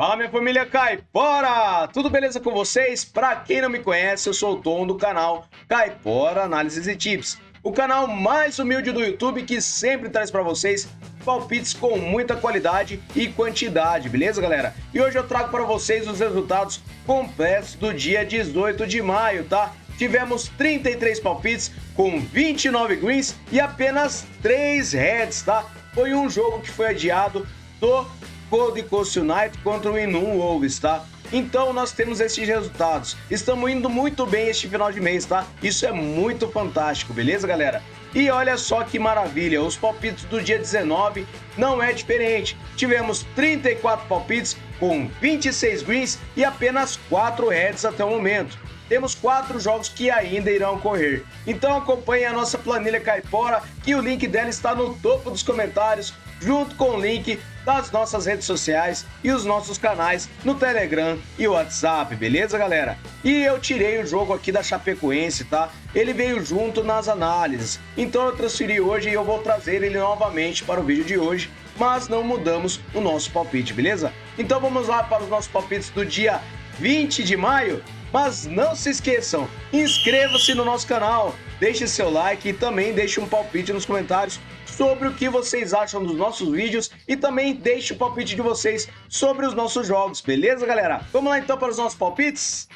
Fala, minha família Caipora! Tudo beleza com vocês? Pra quem não me conhece, eu sou o Tom do canal Caipora Análises e Tips, o canal mais humilde do YouTube que sempre traz pra vocês palpites com muita qualidade e quantidade, beleza, galera? E hoje eu trago para vocês os resultados completos do dia 18 de maio, tá? Tivemos 33 palpites com 29 greens e apenas 3 reds, tá? Foi um jogo que foi adiado do Gold Coast United contra o Inum Wolves, tá? Então nós temos esses resultados. Estamos indo muito bem este final de mês, tá? Isso é muito fantástico, beleza, galera? E olha só que maravilha, os palpites do dia 19 não é diferente. Tivemos 34 palpites com 26 greens e apenas 4 reds até o momento. Temos 4 jogos que ainda irão ocorrer. Então acompanhe a nossa planilha Caipora, que o link dela está no topo dos comentários, junto com o link das nossas redes sociais e os nossos canais no Telegram e WhatsApp, beleza, galera? E eu tirei o jogo aqui da Chapecoense, tá? Ele veio junto nas análises, então eu transferi hoje e eu vou trazer ele novamente para o vídeo de hoje, mas não mudamos o nosso palpite, beleza? Então vamos lá para os nossos palpites do dia 20 de maio. Mas não se esqueçam, inscreva-se no nosso canal, deixe seu like e também deixe um palpite nos comentários sobre o que vocês acham dos nossos vídeos e também deixe o palpite de vocês sobre os nossos jogos, beleza, galera? Vamos lá então para os nossos palpites?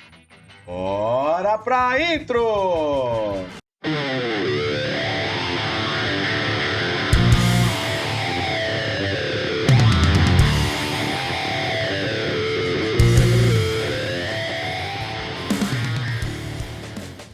Bora pra intro!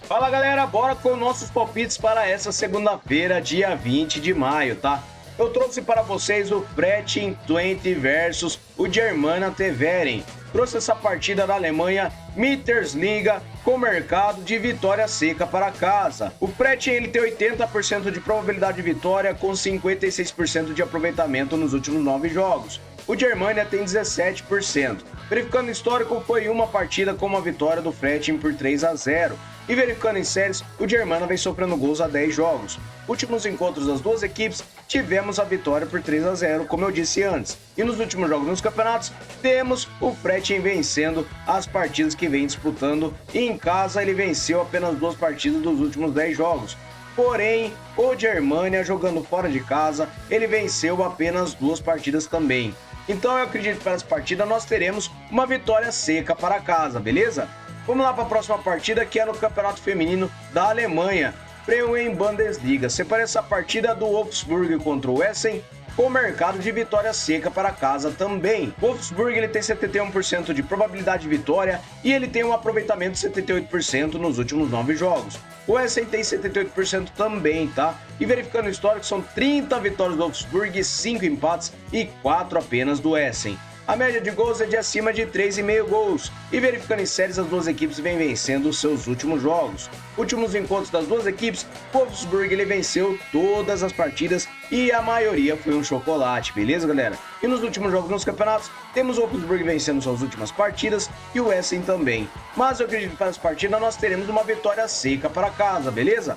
Fala, galera, bora com nossos palpites para essa segunda-feira, dia 20 de maio, tá? Eu trouxe para vocês o Pretim 20 versus o Germana Teveren. Trouxe essa partida da Alemanha, Mittersliga, com mercado de vitória seca para casa. O Pretim ele tem 80% de probabilidade de vitória com 56% de aproveitamento nos últimos 9 jogos. O Germania tem 17%. Verificando o histórico, foi uma partida com uma vitória do Pretim por 3-0. E verificando em séries, o Germana vem sofrendo gols há 10 jogos. Últimos encontros das duas equipes, tivemos a vitória por 3-0, como eu disse antes. E nos últimos jogos nos campeonatos, temos o Pretim vencendo as partidas que vem disputando. E em casa, ele venceu apenas 2 partidas dos últimos 10 jogos. Porém, o Germania, jogando fora de casa, ele venceu apenas 2 partidas também. Então eu acredito que para essa partida nós teremos uma vitória seca para casa, beleza? Vamos lá para a próxima partida, que é no Campeonato Feminino da Alemanha, Frauen Bundesliga. Separei essa partida do Wolfsburg contra o Essen, com mercado de vitória seca para casa também. O Wolfsburg ele tem 71% de probabilidade de vitória e ele tem um aproveitamento de 78% nos últimos 9 jogos. O Essen tem 78% também, tá? E verificando o histórico, são 30 vitórias do Wolfsburg, 5 empates e 4 apenas do Essen. A média de gols é de acima de 3,5 gols. E verificando em séries, as duas equipes vêm vencendo os seus últimos jogos. Últimos encontros das duas equipes, o Wolfsburg ele venceu todas as partidas e a maioria foi um chocolate, beleza, galera? E nos últimos jogos nos campeonatos, temos o Wolfsburg vencendo suas últimas partidas e o Essen também. Mas eu acredito que para essa partida nós teremos uma vitória seca para casa, beleza?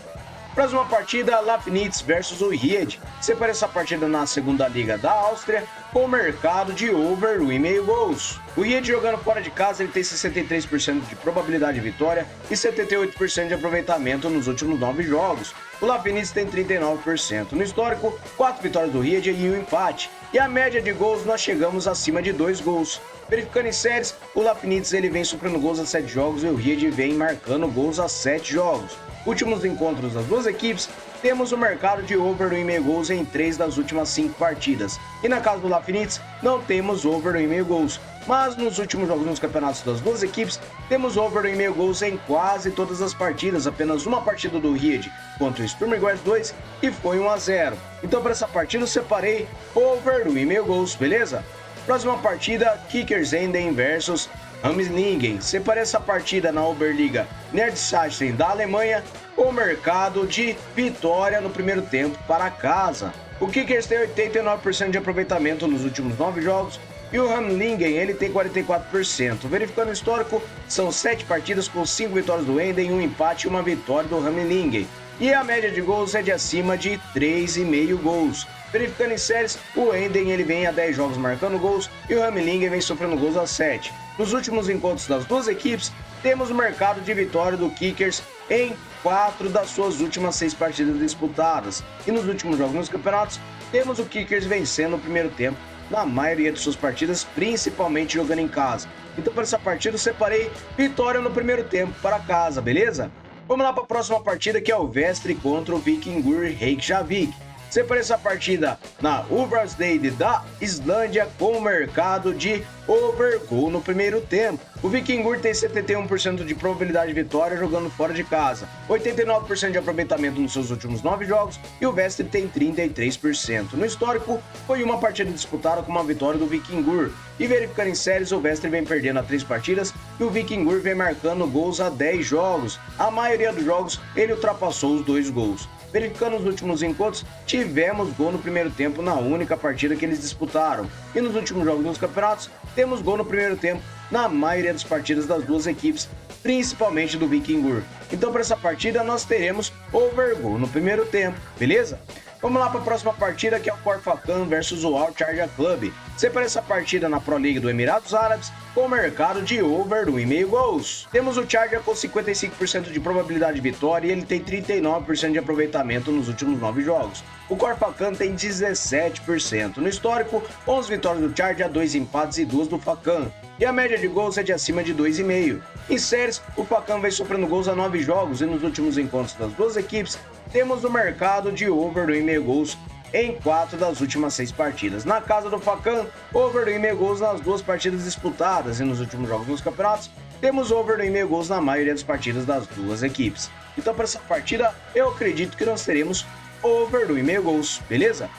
Próxima partida, Lafnitz versus o Ried. Separa essa partida na segunda liga da Áustria, com mercado de over 1,5 gols. O Ried jogando fora de casa, ele tem 63% de probabilidade de vitória e 78% de aproveitamento nos últimos 9 jogos. O Lafnitz tem 39%. No histórico, 4 vitórias do Ried e 1 empate. E a média de gols, nós chegamos acima de 2 gols. Verificando em séries, o Lafnitz ele vem sofrendo gols a 7 jogos e o Ried vem marcando gols a 7 jogos. Últimos encontros das duas equipes, temos o mercado de over 1,5 gols em 3 das últimas 5 partidas. E na casa do Lafnitz, não temos over 1,5 gols. Mas nos últimos jogos nos campeonatos das duas equipes, temos over 1,5 gols em quase todas as partidas. Apenas uma partida do Ried contra o Sturm Graz 2 e foi 1-0. Então para essa partida eu separei over 1,5 gols, beleza? Próxima partida, Kickersenden versus Hamlingen. Separei essa partida na Oberliga Niedersachsen da Alemanha, com mercado de vitória no primeiro tempo para casa. O Kickers tem 89% de aproveitamento nos últimos 9 jogos e o Hamlingen ele tem 44%. Verificando o histórico, são 7 partidas com 5 vitórias do Enden, 1 empate e 1 vitória do Hamlingen. e a média de gols é de acima de 3,5 gols. Verificando em séries, o Enden ele vem a 10 jogos marcando gols e o Ramlingen vem sofrendo gols a 7. Nos últimos encontros das duas equipes, temos o mercado de vitória do Kickers em 4 das suas últimas 6 partidas disputadas. E nos últimos jogos nos campeonatos, temos o Kickers vencendo o primeiro tempo na maioria de suas partidas, principalmente jogando em casa. Então, para essa partida, eu separei vitória no primeiro tempo para casa, beleza? Vamos lá para a próxima partida, que é o Vestre contra o Vikingur Reykjavik. Separei essa partida na Ullrasdale da Islândia com o mercado de overgoal no primeiro tempo. O Vikingur tem 71% de probabilidade de vitória jogando fora de casa, 89% de aproveitamento nos seus últimos 9 jogos e o Vestre tem 33%. No histórico, foi uma partida disputada com uma vitória do Vikingur. E verificando em séries, o Vestre vem perdendo a 3 partidas e o Vikingur vem marcando gols a 10 jogos. A maioria dos jogos, ele ultrapassou os 2 gols. Verificando os últimos encontros, tivemos gol no primeiro tempo na única partida que eles disputaram. E nos últimos jogos dos campeonatos, temos gol no primeiro tempo na maioria das partidas das duas equipes, principalmente do Vikingur. Então, para essa partida, nós teremos overgoal no primeiro tempo, beleza? Vamos lá para a próxima partida, que é o Corfacan versus o Al Sharjah Club. Separei essa partida na Pro League do Emirados Árabes com o mercado de over 1,5 gols. Temos o Sharjah com 55% de probabilidade de vitória e ele tem 39% de aproveitamento nos últimos 9 jogos. O Corfacan tem 17%. No histórico, 11 vitórias do Sharjah, 2 empates e 2 do Facan. E a média de gols é de acima de 2,5. Em séries, o Facan vem sofrendo gols a 9 jogos e nos últimos encontros das duas equipes, temos o mercado de over 1,5 gols em 4 das últimas 6 partidas. Na casa do Facan, over 1,5 gols nas 2 partidas disputadas e nos últimos jogos nos campeonatos, temos over 1,5 gols na maioria das partidas das duas equipes. Então, para essa partida, eu acredito que nós teremos over 1,5 gols, beleza?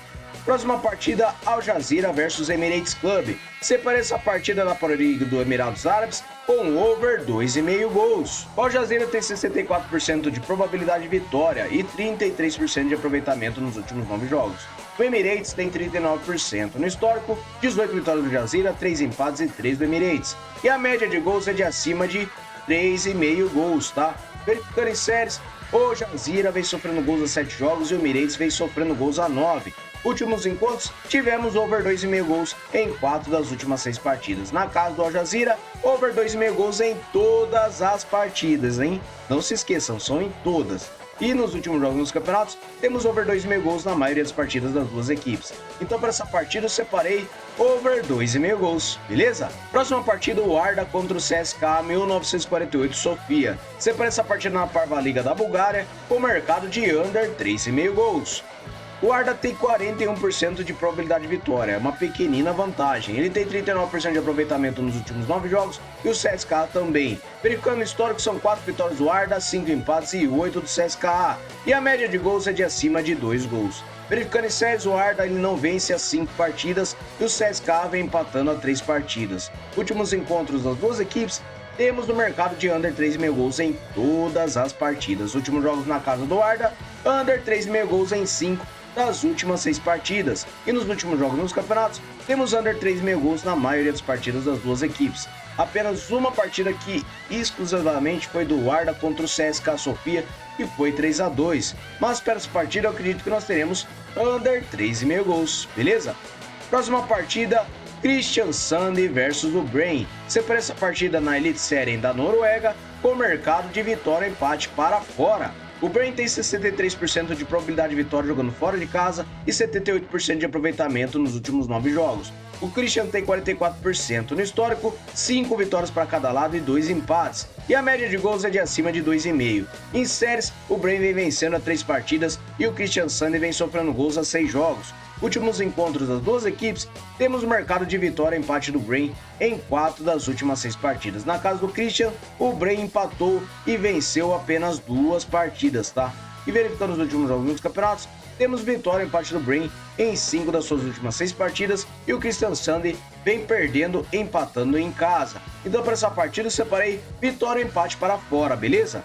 Próxima partida, Al Jazeera versus Emirates Club. Separei essa partida na Pro League do Emirados Árabes com over 2,5 gols. O Al Jazeera tem 64% de probabilidade de vitória e 33% de aproveitamento nos últimos 9 jogos. O Emirates tem 39%. No histórico, 18 vitórias do Jazeera, 3 empates e 3 do Emirates. E a média de gols é de acima de 3,5 gols, tá? Verificando em séries, o Jazeera vem sofrendo gols a 7 jogos e o Emirates vem sofrendo gols a 9. Últimos encontros, tivemos over 2,5 gols em 4 das últimas 6 partidas. Na casa do Al Jazeera, over 2,5 gols em todas as partidas, hein? Não se esqueçam, são em todas. E nos últimos jogos nos campeonatos, temos over 2,5 gols na maioria das partidas das duas equipes. Então, para essa partida, eu separei over 2,5 gols, beleza? Próxima partida, o Arda contra o CSKA 1948 Sofia. Separei essa partida na Parva Liga da Bulgária, com mercado de under 3,5 gols. O Arda tem 41% de probabilidade de vitória, é uma pequenina vantagem. Ele tem 39% de aproveitamento nos últimos 9 jogos e o CSKA também. Verificando o histórico, são 4 vitórias do Arda, 5 empates e 8 do CSKA. E a média de gols é de acima de 2 gols. Verificando em séries, o Arda ele não vence as 5 partidas e o CSKA vem empatando a 3 partidas. Últimos encontros das duas equipes, temos no mercado de under 3,5 gols em todas as partidas. Últimos jogos na casa do Arda, under 3,5 gols em 5 das últimas 6 partidas. E nos últimos jogos nos campeonatos, temos under 3,5 gols na maioria das partidas das duas equipes. Apenas uma partida que exclusivamente foi do Arda contra o CSKA Sofia, que foi 3-2. Mas para essa partida eu acredito que nós teremos under 3,5 gols, beleza? Próxima partida, Christian Sande versus o Brain. Separei essa partida na Elite Serien da Noruega com mercado de vitória e empate para fora. O Brain tem 63% de probabilidade de vitória jogando fora de casa e 78% de aproveitamento nos últimos 9 jogos. O Christian tem 44%. No histórico, 5 vitórias para cada lado e 2 empates. E a média de gols é de acima de 2,5. Em séries, o Brain vem vencendo a 3 partidas e o Christian Sande vem sofrendo gols a 6 jogos. Últimos encontros das duas equipes, temos o mercado de vitória e empate do Brain em 4 das últimas 6 partidas. Na casa do Christian, o Brain empatou e venceu apenas 2 partidas, tá? E verificando os últimos jogos dos campeonatos, temos vitória e empate do Brain em 5 das suas últimas 6 partidas e o Christian Sande vem perdendo e empatando em casa. Então, para essa partida, eu separei vitória e empate para fora, beleza?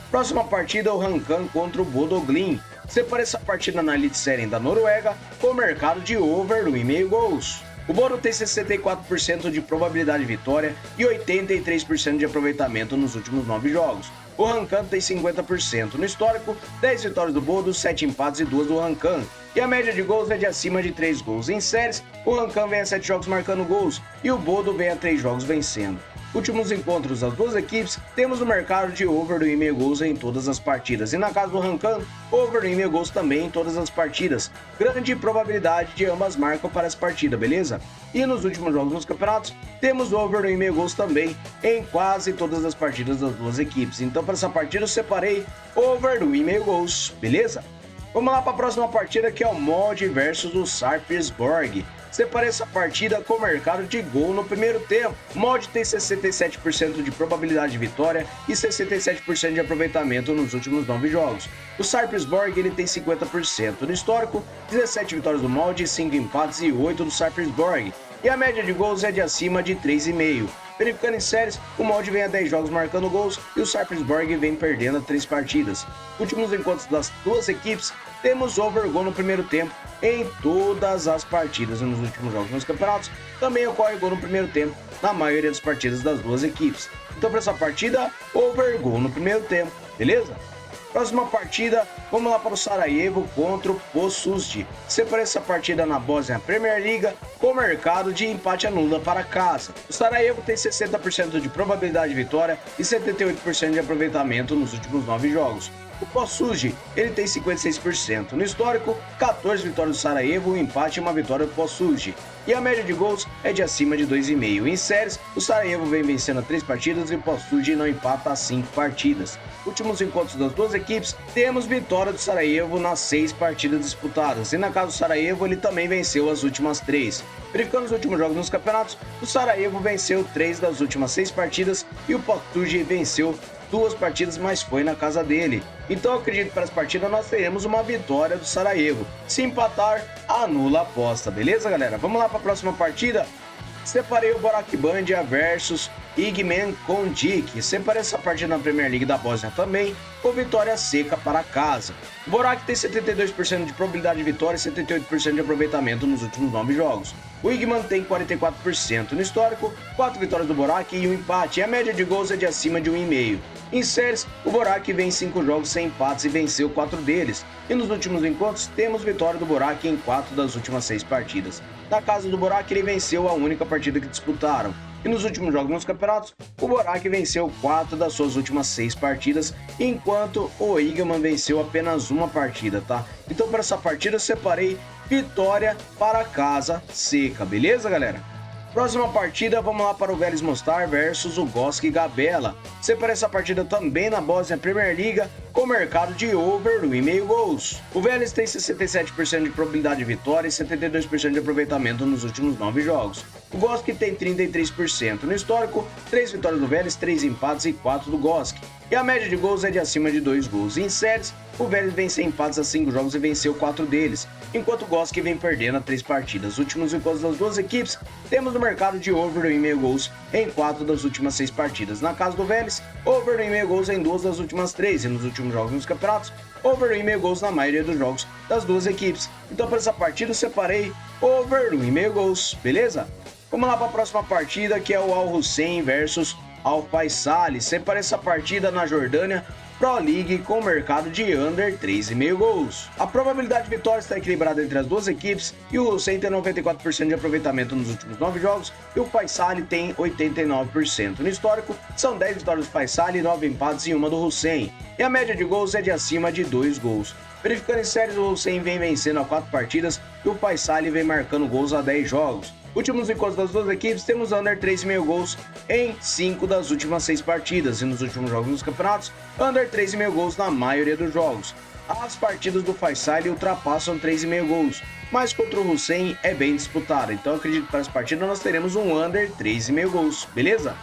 Próxima partida, o Hankan contra o Bodoglin. Separei essa partida na Elite Serien da Noruega com mercado de over 1,5 gols. O Bodo tem 64% de probabilidade de vitória e 83% de aproveitamento nos últimos 9 jogos. O Rancan tem 50%. No histórico, 10 vitórias do Bodo, 7 empates e 2 do Rancan. E a média de gols é de acima de 3 gols. Em séries, o Rancan vem a 7 jogos marcando gols e o Bodo vem a 3 jogos vencendo. Últimos encontros das duas equipes, temos o mercado de over do 1,5 gols em todas as partidas. E na casa do Rancan, over do 1,5 gols também em todas as partidas. Grande probabilidade de ambas marcam para essa partida, beleza? E nos últimos jogos nos campeonatos, temos over do 1,5 gols também em quase todas as partidas das duas equipes. Então para essa partida eu separei over do 1,5 gols, beleza? Vamos lá para a próxima partida, que é o Mod versus o Sarpsborg. Separei essa partida com o mercado de gol no primeiro tempo. O Mod tem 67% de probabilidade de vitória e 67% de aproveitamento nos últimos 9 jogos. O Sarpsborg ele tem 50%. No histórico, 17 vitórias do Mod, 5 empates e 8 do Sarpsborg. E a média de gols é de acima de 3,5. Verificando em séries, o Mod vem a 10 jogos marcando gols e o Sarpsborg vem perdendo a 3 partidas. Últimos encontros das duas equipes, temos over gol no primeiro tempo em todas as partidas. E nos últimos jogos nos campeonatos, também ocorre gol no primeiro tempo na maioria das partidas das duas equipes. Então para essa partida, over gol no primeiro tempo, beleza? Próxima partida, vamos lá para o Sarajevo contra o Posusdi. Separei essa partida na Bósnia Premier League com mercado de empate anula para casa. O Sarajevo tem 60% de probabilidade de vitória e 78% de aproveitamento nos últimos 9 jogos. O Posusdi, ele tem 56%. No histórico, 14 vitórias do Sarajevo, um empate e uma vitória do Posusdi. E a média de gols é de acima de 2,5. Em séries, o Sarajevo vem vencendo a 3 partidas e o Posusdi não empata a 5 partidas. Últimos encontros das duas equipes, temos vitória do Sarajevo nas 6 partidas disputadas. E na casa do Sarajevo, ele também venceu as últimas 3. Verificando os últimos jogos nos campeonatos, o Sarajevo venceu 3 das últimas 6 partidas e o Posusdi venceu 2 partidas, mas foi na casa dele. Então eu acredito que para essa partida nós teremos uma vitória do Sarajevo. Se empatar, anula a aposta, beleza, galera? Vamos lá para a próxima partida. Separei o Borak Bandia versus Igmen Kondik. Separei essa partida na Premier League da Bósnia também, com vitória seca para casa. O Borak tem 72% de probabilidade de vitória e 78% de aproveitamento nos últimos 9 jogos. O Igman tem 44%. No histórico, 4 vitórias do Borak e um empate. E a média de gols é de acima de 1,5. Em séries, o Borak vem 5 jogos sem empates e venceu 4 deles. E nos últimos encontros, temos vitória do Borak em 4 das últimas 6 partidas. Na casa do Borak, ele venceu a única partida que disputaram. E nos últimos jogos nos campeonatos, o Borak venceu 4 das suas últimas 6 partidas, enquanto o Igman venceu apenas uma partida, tá? Então para essa partida eu separei vitória para casa seca, beleza, galera? Próxima partida, vamos lá para o Veles Mostar versus o Goski Gabela. Separei essa partida também na Bósnia Premier League com mercado de over do 1,5 gols. O Veles tem 67% de probabilidade de vitória e 72% de aproveitamento nos últimos 9 jogos. O Goski tem 33%. No histórico, 3 vitórias do Veles, 3 empates e 4 do Goski. E a média de gols é de acima de 2 gols. Em séries, o Veles vem sem empates a 5 jogos e venceu 4 deles, enquanto o Goski vem perdendo a 3 partidas. Últimos encontros das duas equipes, temos no mercado de over do 1,5 gols em 4 das últimas 6 partidas. Na casa do Veles, over do 1,5 gols em 2 das últimas 3, e nos últimos jogos nos campeonatos, over do 1,5 gols na maioria dos jogos das duas equipes. Então para essa partida eu separei over do 1,5 gols, beleza? Vamos lá para a próxima partida, que é o Al Hussein versus Al Faisal. Separei essa partida na Jordânia Pro League com mercado de under 3,5 gols. A probabilidade de vitória está equilibrada entre as duas equipes e o Hussein tem 94% de aproveitamento nos últimos 9 jogos e o Faisal tem 89%. No histórico, são 10 vitórias do Faisal, 9 empates e uma do Hussein. E a média de gols é de acima de 2 gols. Verificando em séries, o Hussein vem vencendo a 4 partidas e o Faisal vem marcando gols a 10 jogos. Últimos encontros das duas equipes, temos under 3,5 gols em 5 das últimas 6 partidas. E nos últimos jogos dos campeonatos, under 3,5 gols na maioria dos jogos. As partidas do Faisal ultrapassam 3,5 gols, mas contra o Hussein é bem disputado. Então eu acredito que para essa partida nós teremos um under 3,5 gols, beleza?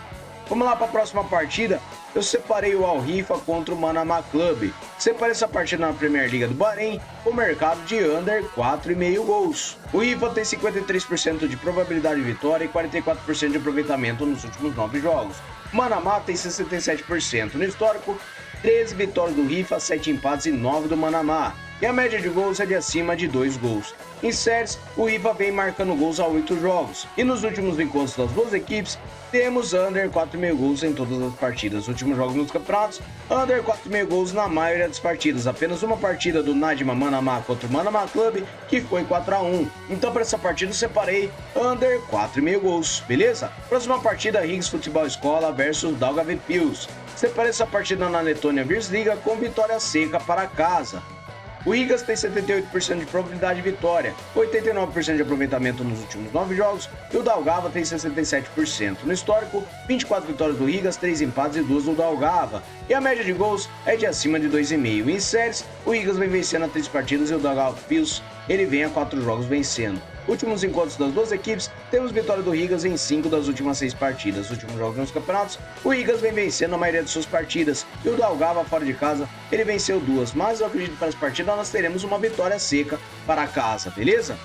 Vamos lá para a próxima partida. Eu separei o Al Rifa contra o Manama Club. Separei essa partida na Premier League do Bahrein com mercado de under 4,5 gols. O Rifa tem 53% de probabilidade de vitória e 44% de aproveitamento nos últimos 9 jogos. O Manama tem 67%. No histórico, 13 vitórias do Rifa, 7 empates e 9 do Manama. e a média de gols é de acima de 2 gols. Em séries, o Riva vem marcando gols há 8 jogos, e nos últimos encontros das duas equipes, temos under 4,5 gols em todas as partidas. Nos últimos jogos nos campeonatos, under 4,5 gols na maioria das partidas. Apenas uma partida do Nadima Manamá contra o Manamá Club, que foi 4-1. Então, para essa partida, eu separei under 4,5 gols, beleza? Próxima partida, Higgs Futebol Escola versus Daugava Pils. Separei essa partida na Letônia Virslíga com vitória seca para casa. O Rigas tem 78% de probabilidade de vitória, 89% de aproveitamento nos últimos 9 jogos e o Daugava tem 67%. No histórico, 24 vitórias do Rigas, 3 empates e 2 do Daugava. E a média de gols é de acima de 2,5. Em séries, o Rigas vem vencendo a 3 partidas e o Daugava Pils ele vem a 4 jogos vencendo. Últimos encontros das duas equipes, temos vitória do Rigas em 5 das últimas 6 partidas. Nos últimos jogos nos campeonatos, o Rigas vem vencendo a maioria de suas partidas e o Daugava fora de casa, ele venceu 2, mas eu acredito que para essa partida nós teremos uma vitória seca para casa, beleza?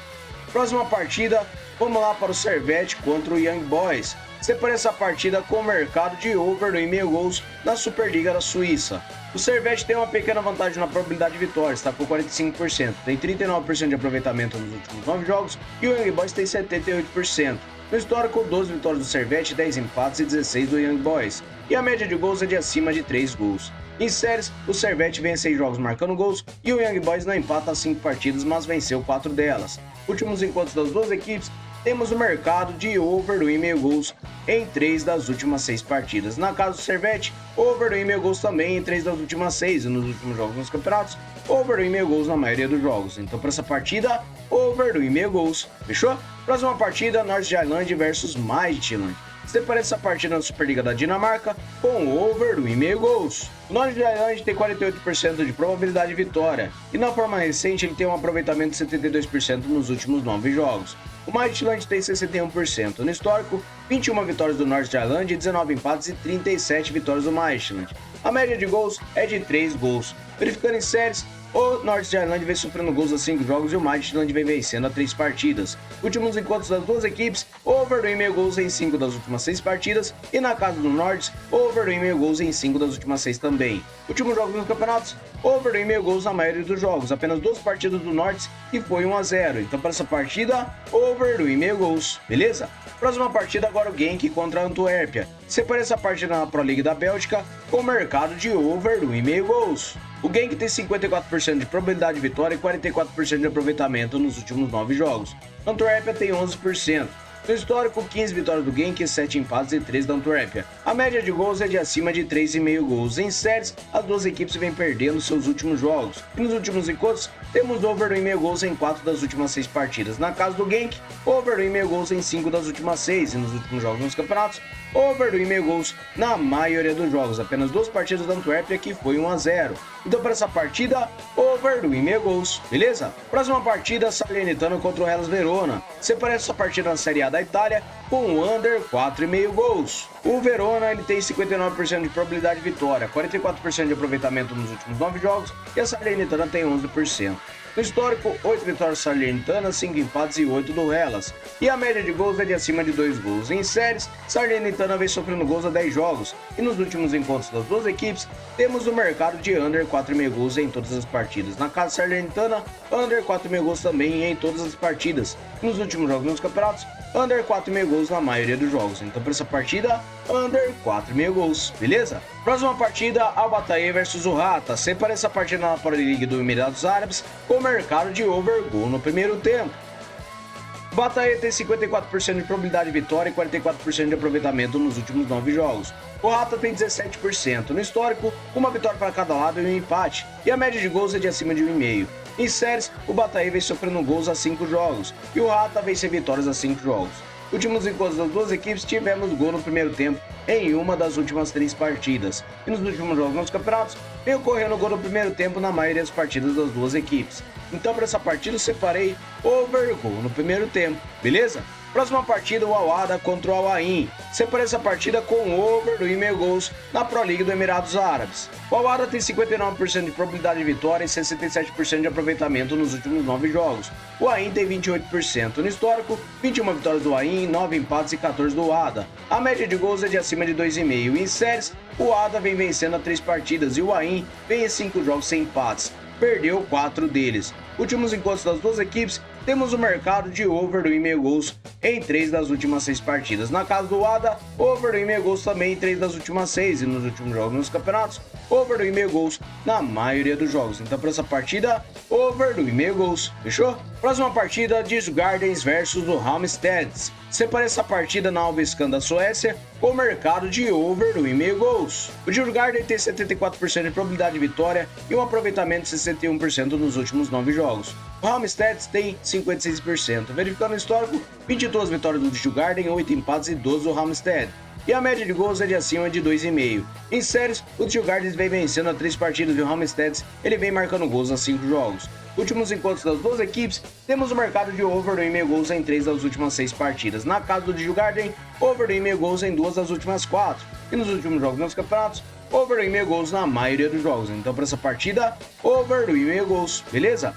Próxima partida, vamos lá para o Servette contra o Young Boys. Separei essa partida com o mercado de over 2,5 gols na Superliga da Suíça. O Servette tem uma pequena vantagem na probabilidade de vitória, está com 45%, tem 39% de aproveitamento nos últimos 9 jogos e o Young Boys tem 78%. No histórico, 12 vitórias do Servette, 10 empates e 16 do Young Boys. E a média de gols é de acima de 3 gols. Em séries, o Servette vem 6 jogos marcando gols e o Young Boys não empata 5 partidas, mas venceu 4 delas. Últimos encontros das duas equipes, temos o mercado de over 2,5 gols em 3 das últimas 6 partidas. Na casa do Servette, over 2,5 gols também em 3 das últimas 6 e nos últimos jogos nos campeonatos, over 2,5 gols na maioria dos jogos. Então, para essa partida, over 2,5 gols. Fechou? Próxima partida, North Jylland versus Midtjylland. Separei essa partida na Superliga da Dinamarca com over 2,5 gols. O North Jylland tem 48% de probabilidade de vitória e na forma recente ele tem um aproveitamento de 72% nos últimos 9 jogos. O Midtjylland tem 61%. No histórico, 21 vitórias do North Jylland, 19 empates e 37 vitórias do Midtjylland. A média de gols é de 3 gols. Verificando em séries, o North Jylland vem sofrendo gols a 5 jogos e o Midtjylland vem vencendo a 3 partidas. Últimos encontros das duas equipes, over 2,5 gols em 5 das últimas 6 partidas e na casa do North, over 2,5 gols em 5 das últimas 6 também. Últimos jogos nos campeonatos, over 2,5 gols na maioria dos jogos, apenas 2 partidas do North que foi 1-0. Então para essa partida, over 2,5 gols, beleza? Próxima partida agora o Genk contra a Antuérpia. Separei essa partida na Pro League da Bélgica com mercado de over 2,5 gols. O Genk tem 54% de probabilidade de vitória e 44% de aproveitamento nos últimos 9 jogos. A Antuérpia tem 11%. No histórico, 15 vitórias do Genk, 7 empates e 3 da Antuérpia. A média de gols é de acima de 3,5 gols. Em séries, as duas equipes vêm perdendo seus últimos jogos. E nos últimos encontros, temos over 2,5 gols em 4 das últimas 6 partidas. Na casa do Genk, over 2,5 gols em 5 das últimas 6. E nos últimos jogos nos campeonatos, over 2,5 gols na maioria dos jogos. Apenas 2 partidas da Antuérpia que foi 1-0. Então para essa partida, over 2,5 gols, beleza? Próxima partida, Salernitano contra o Hellas Verona. Separei essa partida na Série A da Itália com under 4,5 gols. O Verona ele tem 59% de probabilidade de vitória, 44% de aproveitamento nos últimos 9 jogos e a Salernitana tem 11%. No histórico, 8 vitórias Salernitanas, 5 empates e 8 do Hellas. E a média de gols é de acima de 2 gols. Em séries, Salernitana vem sofrendo gols a 10 jogos. E nos últimos encontros das duas equipes, temos o mercado de under 4,5 gols em todas as partidas. Na casa Salernitana, under 4,5 gols também em todas as partidas. E nos últimos jogos nos campeonatos, under 4,5 gols na maioria dos jogos. Então, para essa partida, under 4,5 gols, beleza? Próxima partida, Al-Battaeh versus o Rata. Separei essa partida na Pro League do Emirados Árabes com mercado de over gol no primeiro tempo. O Battaeh tem 54% de probabilidade de vitória e 44% de aproveitamento nos últimos 9 jogos. O Rata tem 17%. No histórico, uma vitória para cada lado e um empate. E a média de gols é de acima de 1,5. Em séries, o Battaeh vem sofrendo gols a 5 jogos e o Rata vem sem vitórias a 5 jogos. Últimos encontros das duas equipes, tivemos gol no primeiro tempo em uma das últimas 3 partidas. E nos últimos jogos nos campeonatos, vem ocorrendo gol no primeiro tempo na maioria das partidas das duas equipes. Então para essa partida eu separei over gol no primeiro tempo, beleza? Próxima partida, o Al-Ahly contra o Al-Ain. Separei essa partida com over 2,5 gols na Pro League do Emirados Árabes. O Al-Ahly tem 59% de probabilidade de vitória e 67% de aproveitamento nos últimos 9 jogos. O Al-Ain tem 28%. No histórico, 21 vitórias do Al-Ain, 9 empates e 14 do Wada. A média de gols é de acima de 2,5. Em séries, o Wada vem vencendo a 3 partidas e o Al-Ain vem em 5 jogos sem empates. perdeu 4 deles. Últimos encontros das duas equipes, temos o mercado de over do 1,5 gols em 3 das últimas 6 partidas. Na casa do ADA, over do 1,5 gols também em 3 das últimas 6 e nos últimos jogos nos campeonatos, over do 1,5 gols na maioria dos jogos. Então para essa partida, over do 1,5 gols, fechou? Próxima partida, Djurgårdens versus o Halmstad. Separei essa partida na Allsvenskan da Suécia com o mercado de over do 1,5 gols. O Djurgården tem 74% de probabilidade de vitória e um aproveitamento de 61% nos últimos 9 jogos. O Halmstad tem 56%. Verificando o histórico, 22 vitórias do Djurgården, 8 empates e 12 do Halmstad. E a média de gols é de acima de 2,5. Em séries, o Djurgården vem vencendo a 3 partidas e o Halmstad ele vem marcando gols a 5 jogos. Últimos encontros das duas equipes, temos o mercado de over do 1,5 gols em 3 das últimas 6 partidas. Na casa do Djurgården, over do 1,5 gols em 2 das últimas 4. E nos últimos jogos nos campeonatos, over do 1,5 gols na maioria dos jogos. Então para essa partida, over do 1,5 gols, beleza?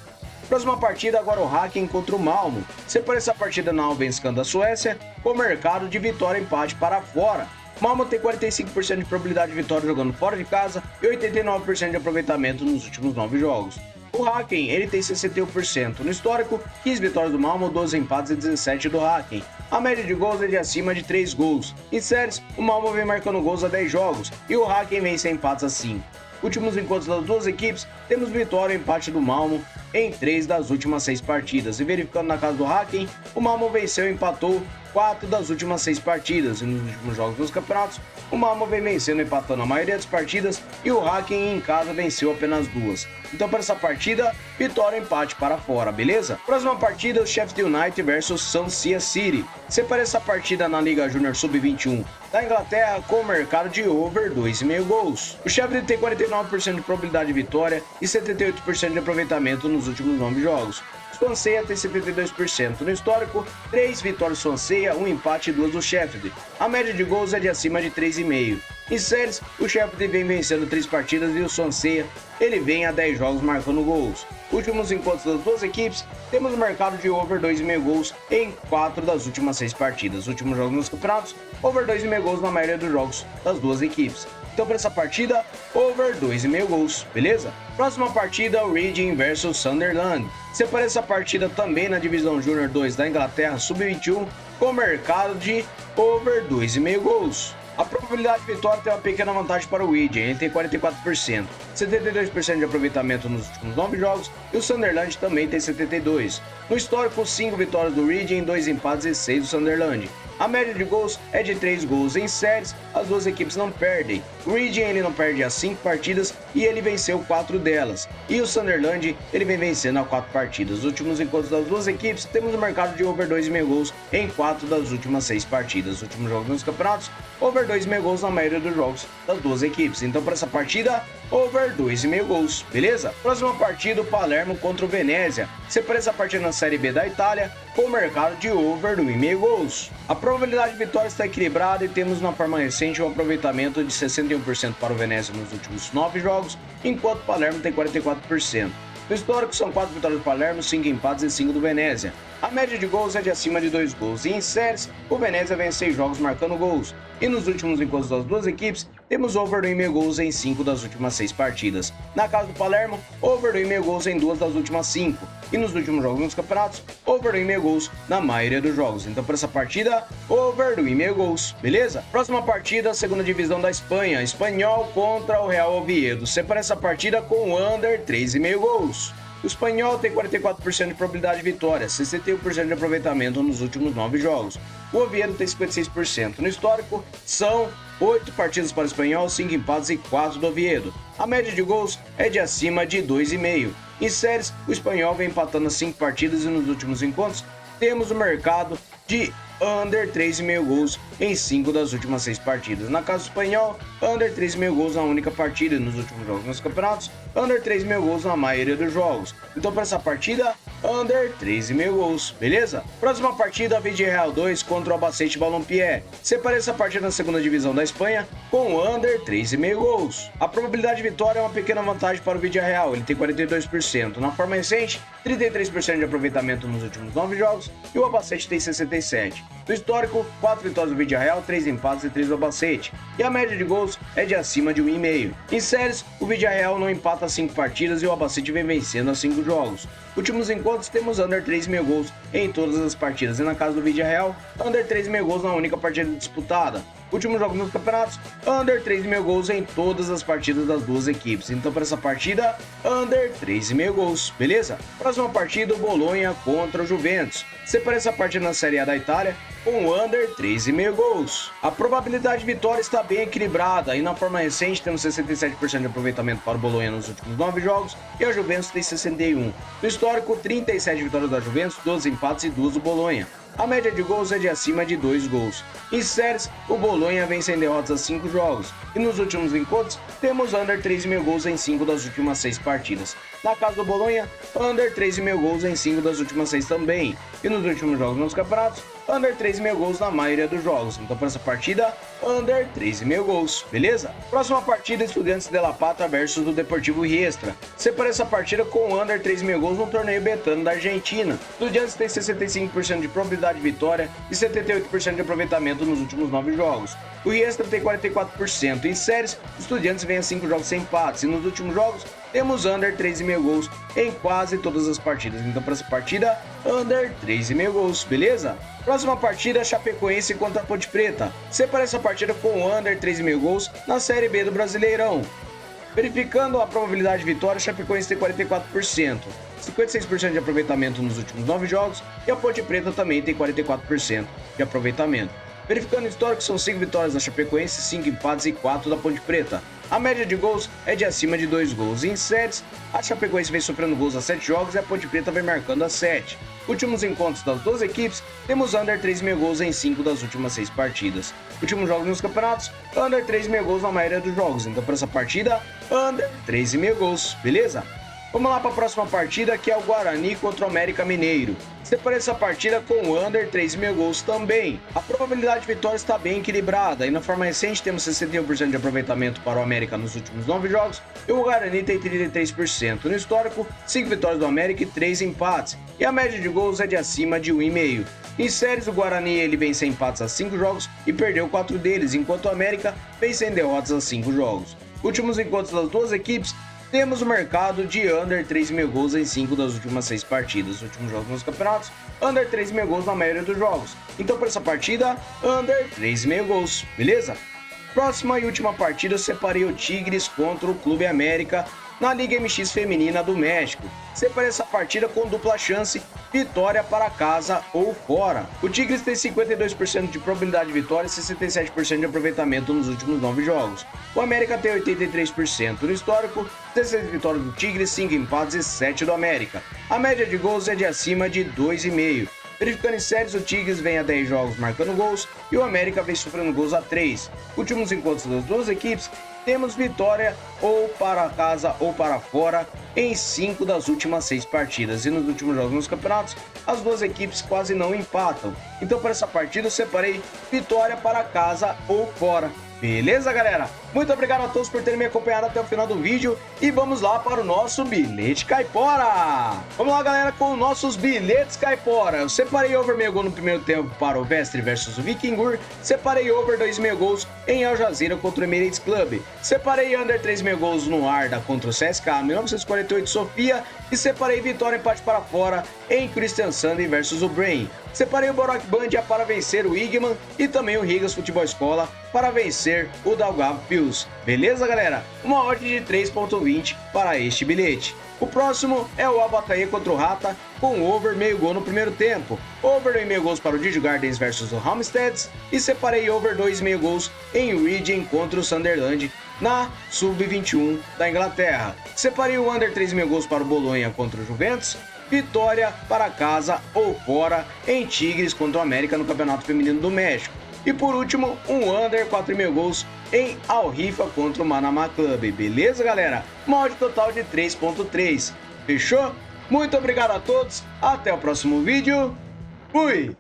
Próxima partida, agora o Häcken contra o Malmo. Separei essa partida na Allsvenskan da Suécia com o mercado de vitória e empate para fora. Malmo tem 45% de probabilidade de vitória jogando fora de casa e 89% de aproveitamento nos últimos 9 jogos. O Häcken ele tem 61%. No histórico, 15 vitórias do Malmo, 12 empates e 17 do Häcken. A média de gols é de acima de 3 gols. Em séries, o Malmo vem marcando gols a 10 jogos e o Häcken vem sem empates a 5. Últimos encontros das duas equipes, temos vitória e empate do Malmo em 3 das últimas 6 partidas. E verificando na casa do Häcken, o Malmo venceu e empatou 4 das últimas 6 partidas. E nos últimos jogos dos campeonatos, o Malmo vem vencendo e empatando a maioria das partidas e o Häcken em casa venceu apenas 2. Então para essa partida, vitória e empate para fora, beleza? Próxima partida, o Sheffield United versus Swansea City. Separei essa partida na Liga Júnior Sub-21 da Inglaterra com o mercado de over 2,5 gols. O Sheffield tem 49% de probabilidade de vitória e 78% de aproveitamento nos últimos 9 jogos. Swansea tem 72%. No histórico, 3 vitórias do Swansea, 1 empate e 2 do Sheffield. A média de gols é de acima de 3,5. Em séries, o Sheffield vem vencendo 3 partidas e o Swansea ele vem a 10 jogos marcando gols. Últimos encontros das duas equipes, temos o mercado de over 2,5 gols em 4 das últimas 6 partidas. Últimos jogos nos campeonatos, over 2,5 gols na maioria dos jogos das duas equipes. Então para essa partida, over 2,5 gols, beleza? Próxima partida, o Reading versus Sunderland. Separei essa partida também na Divisão Júnior 2 da Inglaterra Sub-21 com o mercado de over 2,5 gols. A probabilidade de vitória tem uma pequena vantagem para o Reading, ele tem 44%, 72% de aproveitamento nos últimos 9 jogos e o Sunderland também tem 72%. No histórico, 5 vitórias do Reading, 2 empates e 6 do Sunderland. A média de gols é de 3 gols. Em séries, as duas equipes não perdem. O Reading ele não perde há 5 partidas e ele venceu 4 delas. E o Sunderland ele vem vencendo há 4 partidas. Os últimos encontros das duas equipes, temos o mercado de over 2,5 gols em 4 das últimas 6 partidas. Os últimos jogos nos campeonatos, over 2,5 gols na maioria dos jogos das duas equipes. Então para essa partida, over 2,5 gols, beleza? Próxima partida, o Palermo contra o Venezia. Separei essa partida na Série B da Itália com o mercado de over 1,5 gols. A probabilidade de vitória está equilibrada e temos na forma recente um aproveitamento de 61% para o Venezia nos últimos 9 jogos, enquanto o Palermo tem 44%. No histórico são 4 vitórias do Palermo, 5 empates e 5 do Venezia. A média de gols é de acima de 2 gols e em séries, o Venezia vem 6 jogos marcando gols. E nos últimos encontros das duas equipes, temos over 1,5 gols em 5 das últimas 6 partidas. Na casa do Palermo, over 1,5 gols em 2 das últimas 5. E nos últimos jogos nos campeonatos, over 1,5 gols na maioria dos jogos. Então para essa partida, over 1,5 gols, beleza? Próxima partida, segunda divisão da Espanha, Espanhol contra o Real Oviedo. Separa essa partida com under 3,5 gols. O Espanhol tem 44% de probabilidade de vitória, 61% de aproveitamento nos últimos 9 jogos. O Oviedo tem 56%. No histórico, são 8 partidas para o Espanhol, 5 empates e 4 do Oviedo. A média de gols é de acima de 2,5. Em séries, o Espanhol vem empatando as 5 partidas e nos últimos encontros, temos o mercado de under 3,5 gols em 5 das últimas 6 partidas. Na casa do Espanhol, under 3,5 gols na única partida e nos últimos jogos nos campeonatos, under 3,5 gols na maioria dos jogos. Então para essa partida, under 3,5 gols, beleza? Próxima partida, Villarreal 2 contra o Albacete Balompié. Separei essa partida na segunda divisão da Espanha com under 3,5 gols. A probabilidade de vitória é uma pequena vantagem para o Villarreal, ele tem 42%. Na forma recente, 33% de aproveitamento nos últimos 9 jogos e o Albacete tem 67%. No histórico, 4 vitórias do Villarreal, 3 empates e 3 do Albacete, e a média de gols é de acima de 1,5. Em séries, o Villarreal não empata 5 partidas e o Albacete vem vencendo a 5 jogos. Últimos encontros temos under 3,5 gols em todas as partidas, e na casa do Villarreal, under 3,5 gols na única partida disputada. Últimos jogos nos campeonatos, under 3,5 gols em todas as partidas das duas equipes. Então, para essa partida, under 3,5 gols, beleza? Próxima partida, o Bolonha contra o Juventus. Separei essa partida na Série A da Itália com under 3,5 gols. A probabilidade de vitória está bem equilibrada e na forma recente temos 67% de aproveitamento para o Bolonha nos últimos 9 jogos e a Juventus tem 61%. No histórico, 37 vitórias da Juventus, 12 empates e 2 do Bolonha. A média de gols é de acima de 2 gols. Em séries, o Bolonha vem sem derrotas a 5 jogos. E nos últimos encontros, temos under 3,5 gols em 5 das últimas 6 partidas. Na casa do Bolonha, under 3,5 gols em 5 das últimas 6 também. E nos últimos jogos nos campeonatos, under 3,5 gols na maioria dos jogos. Então, para essa partida, under 3,5 gols, beleza? Próxima partida, Estudiantes de La Plata versus o Deportivo Riestra. Separei essa partida com under 3,5 gols no torneio betano da Argentina. Estudiantes tem 65% de probabilidade de vitória e 78% de aproveitamento nos últimos 9 jogos. O Riestra tem 44%. Em séries, Estudiantes vem a 5 jogos sem empates e nos últimos jogos temos under 3,5 gols em quase todas as partidas. Então, para essa partida, under 3,5 gols, beleza? Próxima partida, Chapecoense contra a Ponte Preta. Separei essa partida com under 3,5 gols na Série B do Brasileirão. Verificando a probabilidade de vitória, a Chapecoense tem 44%, 56% de aproveitamento nos últimos 9 jogos e a Ponte Preta também tem 44% de aproveitamento. Verificando o histórico, são 5 vitórias da Chapecoense, 5 empates e 4 da Ponte Preta. A média de gols é de acima de 2 gols. Em séries, a Chapecoense vem sofrendo gols a 7 jogos e a Ponte Preta vem marcando a 7. Últimos encontros das duas equipes, temos under 3,5 gols em 5 das últimas 6 partidas. Últimos jogos nos campeonatos, under 3,5 gols na maioria dos jogos. Então, para essa partida, under 3,5 gols, beleza? Vamos lá para a próxima partida, que é o Guarani contra o América Mineiro. Separei essa partida com under 3,5 gols também. A probabilidade de vitória está bem equilibrada e na forma recente temos 61% de aproveitamento para o América nos últimos 9 jogos e o Guarani tem 33%. No histórico, 5 vitórias do América e 3 empates e a média de gols é de acima de 1,5. Em séries, o Guarani ele vem sem empates a 5 jogos e perdeu 4 deles, enquanto o América vem sem derrotas a 5 jogos. Últimos encontros das duas equipes, temos o mercado de under 3,5 gols em 5 das últimas 6 partidas. Últimos jogos nos campeonatos, under 3,5 gols na maioria dos jogos. Então, para essa partida, under 3,5 gols, beleza? Próxima e última partida, eu separei o Tigres contra o Clube América na Liga MX Feminina do México. Separei essa partida com dupla chance, vitória para casa ou fora. O Tigres tem 52% de probabilidade de vitória e 67% de aproveitamento nos últimos 9 jogos. O América tem 83%. No histórico, 16 vitórias do Tigres, 5 empates e 7 do América. A média de gols é de acima de 2,5. Verificando em séries, o Tigres vem a 10 jogos marcando gols e o América vem sofrendo gols a 3. Últimos encontros das duas equipes, temos vitória ou para casa ou para fora em 5 das últimas 6 partidas. E nos últimos jogos nos campeonatos, as duas equipes quase não empatam. Então, para essa partida, eu separei vitória para casa ou fora. Beleza, galera? Muito obrigado a todos por terem me acompanhado até o final do vídeo e vamos lá para o nosso bilhete caipora. Vamos lá, galera, com os nossos bilhetes caipora. Eu separei over meio gol no primeiro tempo para o Vestre versus o Vikingur. Separei over 2,5 gols em Al Jazeera contra o Emirates Club. Separei under 3,5 gols no Arda contra o CSKA 1948 Sofia. E separei vitória e empate para fora em Christian Sunday versus o Brain. Separei o Borok Bandia para vencer o Igman e também o Rigas Futebol Escola para vencer o Dalgavo Pils. Beleza, galera? Uma odd de 3,20 para este bilhete. O próximo é o Albacaí contra o Rata com over meio gol no primeiro tempo. Over 2,5 gols para o Digi Gardens versus o Homesteads e separei over 2,5 gols em Reading contra o Sunderland na Sub-21 da Inglaterra. Separei o under 3,5 gols para o Bolonha contra o Juventus. Vitória para casa ou fora em Tigres contra o América no Campeonato Feminino do México. E por último, um under 4,5 gols em Al Rifa contra o Manama Club. Beleza, galera? Uma odd total de 3,3. Fechou? Muito obrigado a todos. Até o próximo vídeo. Fui!